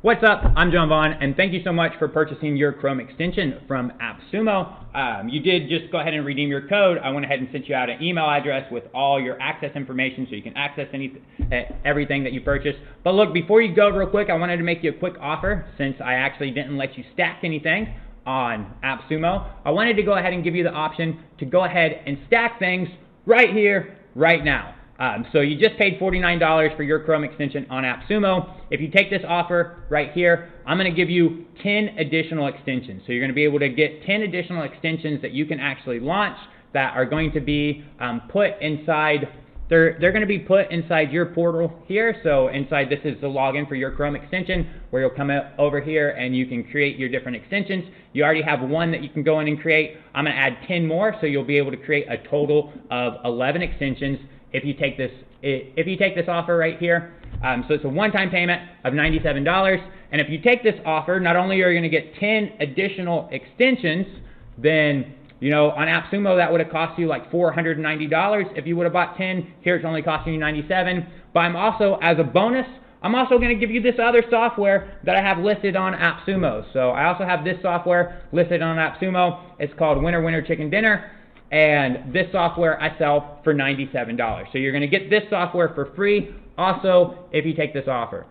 What's up? I'm John Vaughn, and thank you so much for purchasing your Chrome extension from AppSumo. You did just go ahead and redeem your code. I went ahead and sent you out an email address with all your access information so you can access everything that you purchased. But look, before you go real quick, I wanted to make you a quick offer since I actually didn't let you stack anything on AppSumo. I wanted to go ahead and give you the option to go ahead and stack things right here, right now. So you just paid $49 for your Chrome extension on AppSumo. If you take this offer right here, I'm going to give you 10 additional extensions. So you're going to be able to get 10 additional extensions that you can actually launch that are going to be put inside. They're going to be put inside your portal here. So inside, this is the login for your Chrome extension where you'll come over here and you can create your different extensions. You already have one that you can go in and create. I'm going to add 10 more, so you'll be able to create a total of 11 extensions if you take this offer right here. So it's a one-time payment of $97. And if you take this offer, not only are you going to get 10 additional extensions, then on AppSumo that would have cost you like $490 if you would have bought 10. Here it's only costing you $97. But I'm also, as a bonus, I'm also going to give you this other software that I have listed on AppSumo. So I also have this software listed on AppSumo. It's called Winner Winner Chicken Dinner. And this software I sell for $97. So you're going to get this software for free also if you take this offer.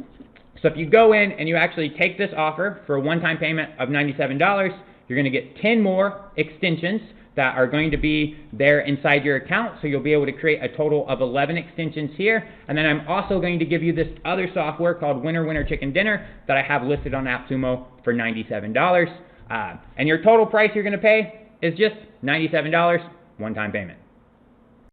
So if you go in and you actually take this offer for a one-time payment of $97, you're going to get 10 more extensions that are going to be there inside your account. So you'll be able to create a total of 11 extensions here. And then I'm also going to give you this other software called Winner Winner Chicken Dinner that I have listed on AppSumo for $97. And your total price you're going to pay is just $97, one-time payment.